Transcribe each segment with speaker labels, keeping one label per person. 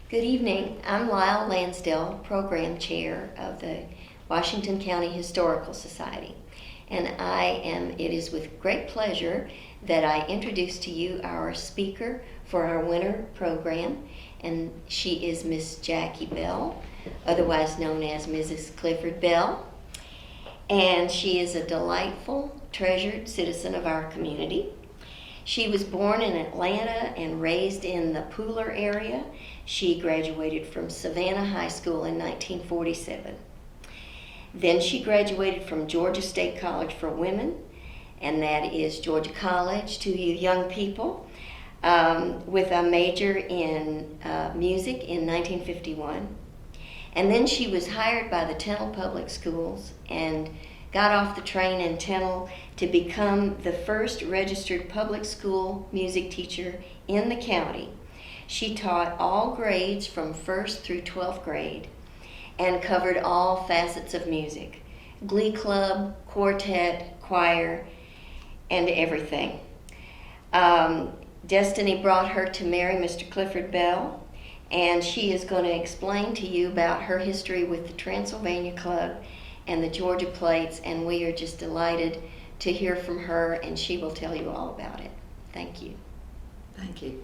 Speaker 1: Good evening. I'm Lyle Lansdale, Program Chair of the Washington County Historical Society. And it is with great pleasure that I introduce to you our speaker for our winter program. And she is Miss Jackie Bell, otherwise known as Mrs. Clifford Bell. And she is a delightful, treasured citizen of our community. She was born in Atlanta and raised in the Pooler area. She graduated from Savannah High School in 1947. Then she graduated from Georgia State College for Women, and that is Georgia College to you young people, with a major in music in 1951. And then she was hired by the Tennille Public Schools and got off the train in Tennille to become the first registered public school music teacher in the county. She taught all grades from 1st through 12th grade and covered all facets of music: glee club, quartet, choir, and everything. Destiny brought her to marry Mr. Clifford Bell, and she is going to explain to you about her history with the Transylvania Club and the Georgia Plates, and we are just delighted to hear from her, and she will tell you all about it. Thank you.
Speaker 2: Thank you.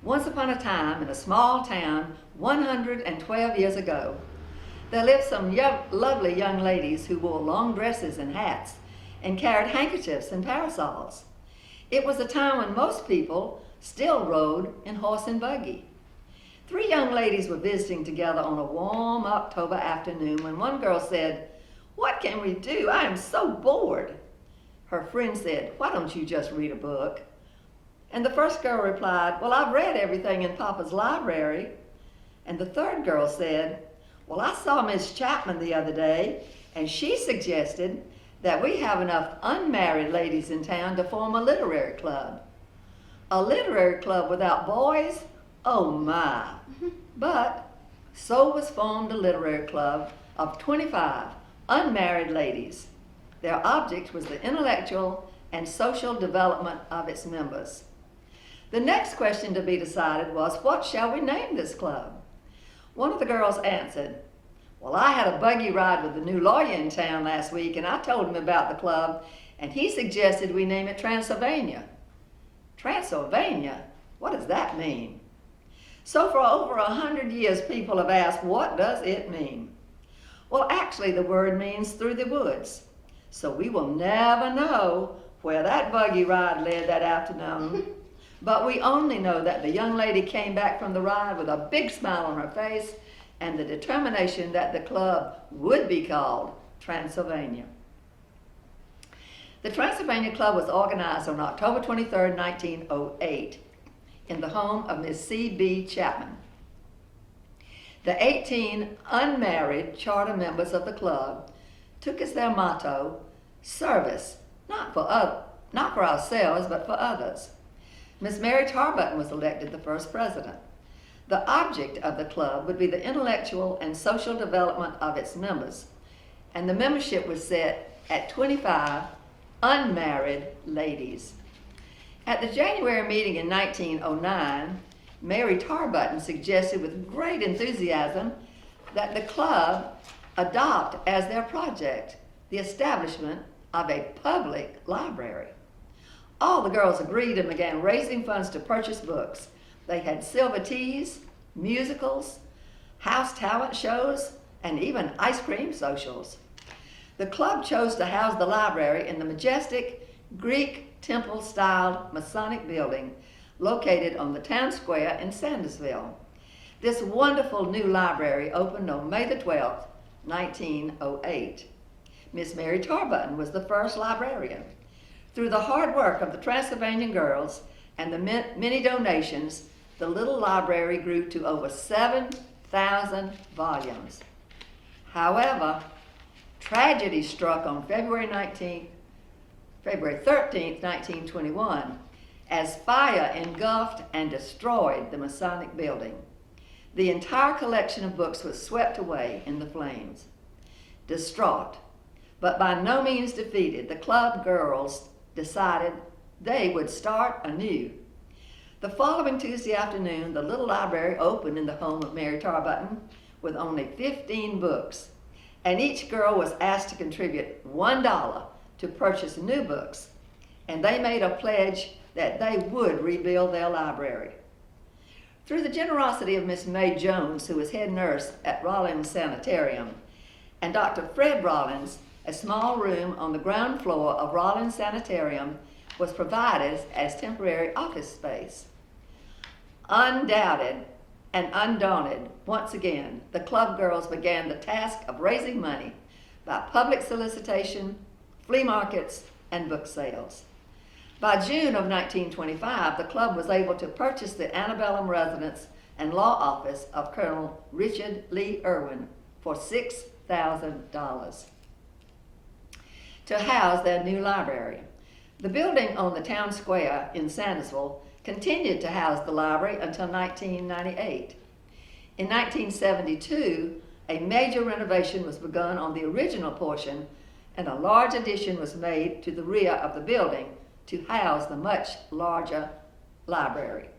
Speaker 2: Once upon a time, in a small town 112 years ago, there lived some lovely young ladies who wore long dresses and hats and carried handkerchiefs and parasols. It was a time when most people still rode in horse and buggy. 3 young ladies were visiting together on a warm October afternoon when one girl said, "What can we do? I am so bored." Her friend said, "Why don't you just read a book?" And the first girl replied, "Well, I've read everything in Papa's library." And the third girl said, "Well, I saw Miss Chapman the other day, and she suggested that we have enough unmarried ladies in town to form a literary club." A literary club without boys? Oh my. But so was formed a literary club of 25 unmarried ladies. Their object was the intellectual and social development of its members. The next question to be decided was, what shall we name this club? One of the girls answered, "Well, I had a buggy ride with the new lawyer in town last week, and I told him about the club, and he suggested we name it Transylvania." Transylvania? What does that mean? So for over 100 years, people have asked, what does it mean? Well, actually, the word means through the woods. So we will never know where that buggy ride led that afternoon. But we only know that the young lady came back from the ride with a big smile on her face and the determination that the club would be called Transylvania. The Transylvania Club was organized on October 23, 1908, in the home of Miss C.B. Chapman. The 18 unmarried charter members of the club took as their motto, service, not for ourselves, but for others. Miss Mary Tarbutton was elected the first president. The object of the club would be the intellectual and social development of its members, and the membership was set at 25 unmarried ladies. At the January meeting in 1909, Mary Tarbutton suggested with great enthusiasm that the club adopt as their project the establishment of a public library. All the girls agreed and began raising funds to purchase books. They had silver teas, musicals, house talent shows, and even ice cream socials. The club chose to house the library in the majestic Greek temple-styled Masonic building located on the town square in Sandersville. This wonderful new library opened on May the 12th, 1908. Miss Mary Tarbutton was the first librarian. Through the hard work of the Transylvanian girls and the many donations, the little library grew to over 7,000 volumes. However, tragedy struck on February 13th, 1921, as fire engulfed and destroyed the Masonic building. The entire collection of books was swept away in the flames. Distraught, but by no means defeated, the club girls decided they would start anew. The following Tuesday afternoon, the little library opened in the home of Mary Tarbutton with only 15 books, and each girl was asked to contribute $1 to purchase new books, and they made a pledge that they would rebuild their library. Through the generosity of Miss May Jones, who was head nurse at Rollins Sanitarium, and Dr. Fred Rollins, a small room on the ground floor of Rollins Sanitarium was provided as temporary office space. Undoubted and undaunted, once again, the club girls began the task of raising money by public solicitation, flea markets, and book sales. By June of 1925, the club was able to purchase the antebellum residence and law office of Colonel Richard Lee Irwin for $6,000 to house their new library. The building on the town square in Sandusville continued to house the library until 1998. In 1972, a major renovation was begun on the original portion, and a large addition was made to the rear of the building to house the much larger library.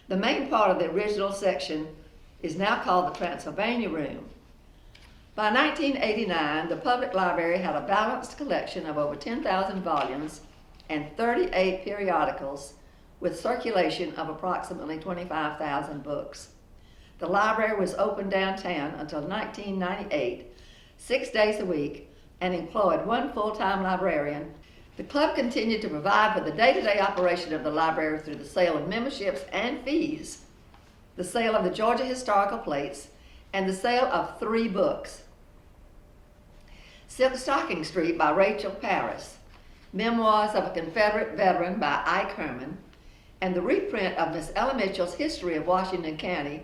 Speaker 2: The main part of the original section is now called the Transylvania Room. By 1989, the public library had a balanced collection of over 10,000 volumes and 38 periodicals with circulation of approximately 25,000 books. The library was open downtown until 1998, 6 days a week, and employed one full-time librarian. The club continued to provide for the day-to-day operation of the library through the sale of memberships and fees, the sale of the Georgia historical plates, and the sale of 3 books. Silk Stocking Street by Rachel Paris, Memoirs of a Confederate Veteran by Ike Herman, and the reprint of Miss Ella Mitchell's History of Washington County.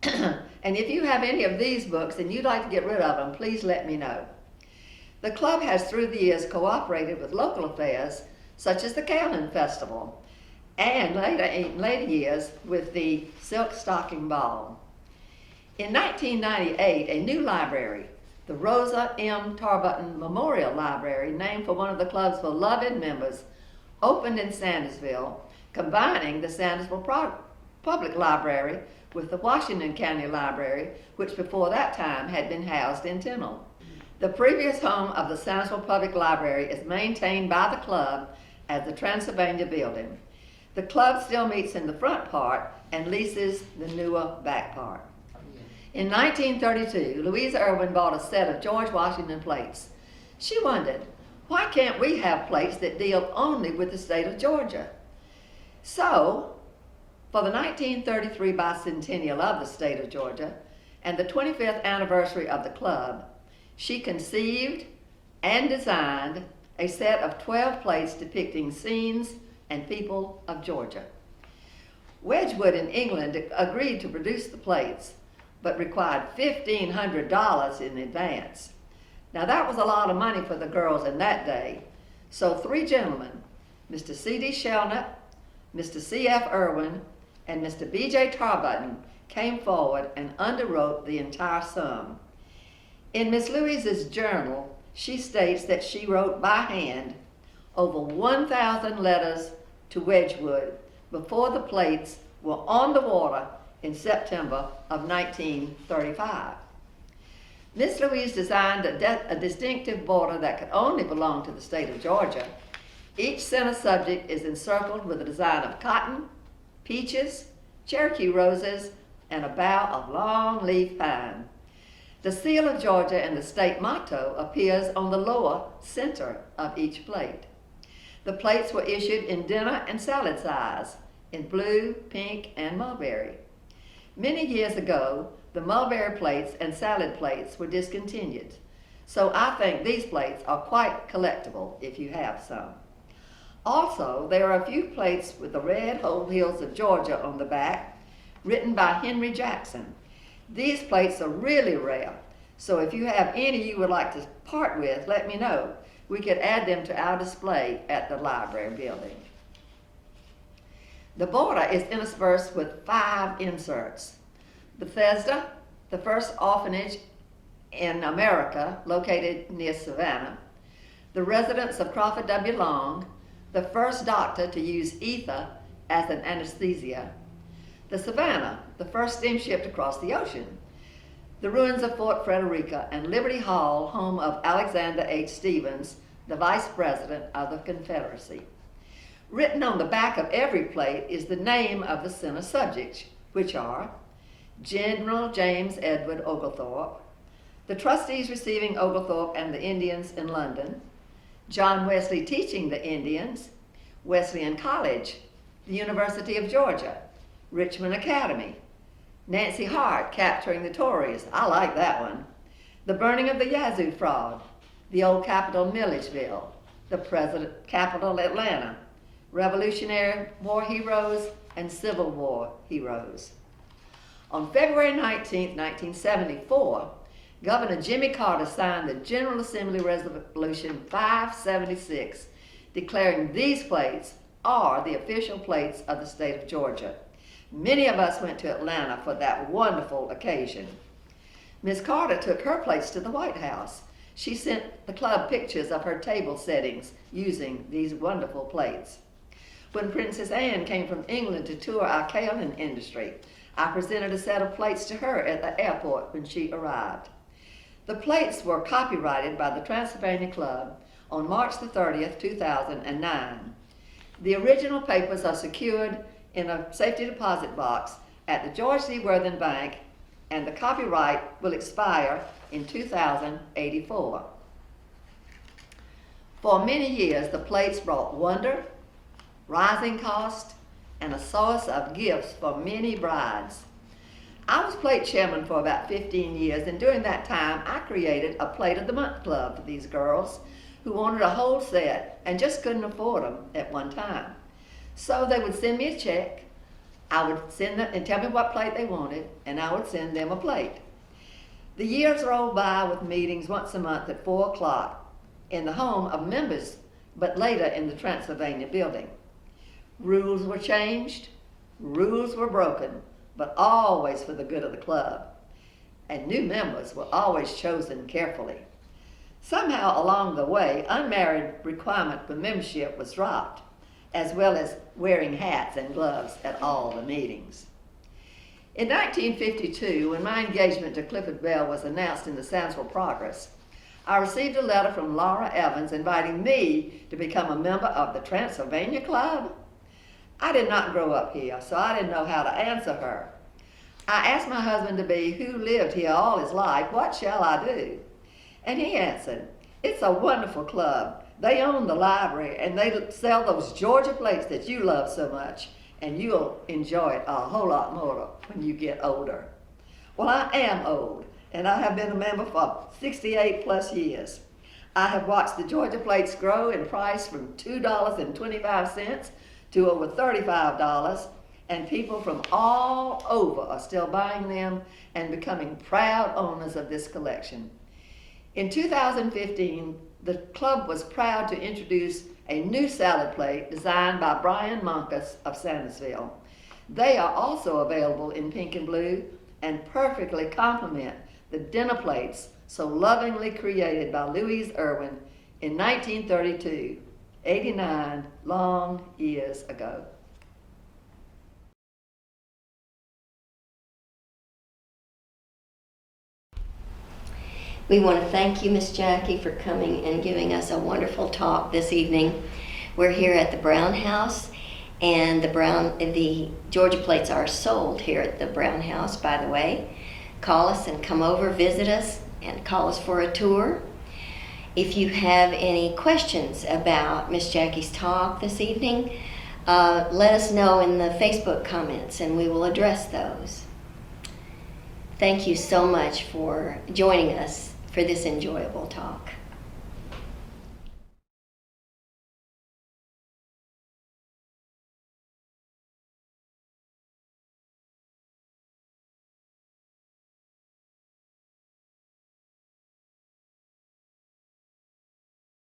Speaker 2: And if you have any of these books and you'd like to get rid of them, please let me know. The club has through the years cooperated with local affairs such as the Calhoun Festival and in later years with the Silk Stocking Ball. In 1998, a new library, the Rosa M. Tarbutton Memorial Library, named for one of the club's beloved members, opened in Sandusville, combining the Sandusville Public Library with the Washington County Library, which before that time had been housed in Tinnell. The previous home of the Sandusville Public Library is maintained by the club as the Transylvania Building. The club still meets in the front part and leases the newer back part. In 1932, Louisa Irwin bought a set of George Washington plates. She wondered, why can't we have plates that deal only with the state of Georgia? So, for the 1933 bicentennial of the state of Georgia and the 25th anniversary of the club, she conceived and designed a set of 12 plates depicting scenes and people of Georgia. Wedgwood in England agreed to produce the plates, but required $1,500 in advance. Now that was a lot of money for the girls in that day, so 3 gentlemen, Mr. C.D. Shelnut, Mr. C.F. Irwin, and Mr. B.J. Tarbutton came forward and underwrote the entire sum. In Miss Louise's journal, she states that she wrote by hand over 1,000 letters to Wedgwood before the plates were on the water in September of 1935. Miss Louise designed a distinctive border that could only belong to the state of Georgia. Each center subject is encircled with a design of cotton, peaches, Cherokee roses, and a bough of long leaf pine. The seal of Georgia and the state motto appears on the lower center of each plate. The plates were issued in dinner and salad size, in blue, pink, and mulberry. Many years ago, the mulberry plates and salad plates were discontinued, So I think these plates are quite collectible if you have some. Also, there are a few plates with the red Old Hills of Georgia on the back, written by Henry Jackson. These plates are really rare, so if you have any you would like to part with, let me know. We could add them to our display at the library building. The border is interspersed with 5 inserts. Bethesda, the first orphanage in America located near Savannah. The residence of Crawford W. Long, the first doctor to use ether as an anesthesia. The Savannah, the first steamship to cross the ocean. The ruins of Fort Frederica and Liberty Hall, home of Alexander H. Stephens, the Vice President of the Confederacy. Written on the back of every plate is the name of the center subjects, which are General James Edward Oglethorpe, the trustees receiving Oglethorpe and the Indians in London, John Wesley teaching the Indians, Wesleyan College, the University of Georgia, Richmond Academy, Nancy Hart capturing the Tories, I like that one, the burning of the Yazoo fraud, the old Capitol Milledgeville, the President Capitol Atlanta, Revolutionary War heroes and Civil War heroes. On February 19, 1974, Governor Jimmy Carter signed the General Assembly Resolution 576, declaring these plates are the official plates of the state of Georgia. Many of us went to Atlanta for that wonderful occasion. Ms. Carter took her plates to the White House. She sent the club pictures of her table settings using these wonderful plates. When Princess Anne came from England to tour our kaolin industry, I presented a set of plates to her at the airport when she arrived. The plates were copyrighted by the Transylvania Club on March the 30th, 2009. The original papers are secured in a safety deposit box at the George D. Worthen Bank, and the copyright will expire in 2084. For many years, the plates brought wonder, rising cost, and a source of gifts for many brides. I was plate chairman for about 15 years, and during that time, I created a Plate of the Month Club for these girls who wanted a whole set and just couldn't afford them at one time. So they would send me a check, I would send them and tell me what plate they wanted, and I would send them a plate. The years rolled by with meetings once a month at 4 o'clock in the home of members, but later in the Transylvania building. Rules were changed, rules were broken, but always for the good of the club. And new members were always chosen carefully. Somehow along the way, unmarried requirement for membership was dropped, as well as wearing hats and gloves at all the meetings. In 1952, when my engagement to Clifford Bell was announced in the Sandsville Progress, I received a letter from Laura Evans inviting me to become a member of the Transylvania Club. I did not grow up here, so I didn't know how to answer her. I asked my husband-to-be, who lived here all his life, what shall I do? And he answered, it's a wonderful club. They own the library, and they sell those Georgia plates that you love so much, and you'll enjoy it a whole lot more when you get older. Well, I am old, and I have been a member for 68 plus years. I have watched the Georgia plates grow in price from $2.25 to over $35, and people from all over are still buying them and becoming proud owners of this collection. In 2015, the club was proud to introduce a new salad plate designed by Brian Monkus of Sandusville. They are also available in pink and blue and perfectly complement the dinner plates so lovingly created by Louise Irwin in 1932. 89 long years ago.
Speaker 1: We want to thank you, Miss Jackie, for coming and giving us a wonderful talk this evening. We're here at the Brown House, and the Georgia plates are sold here at the Brown House, by the way. Call us and come over, visit us, and call us for a tour. If you have any questions about Miss Jackie's talk this evening, let us know in the Facebook comments and we will address those. Thank you so much for joining us for this enjoyable talk.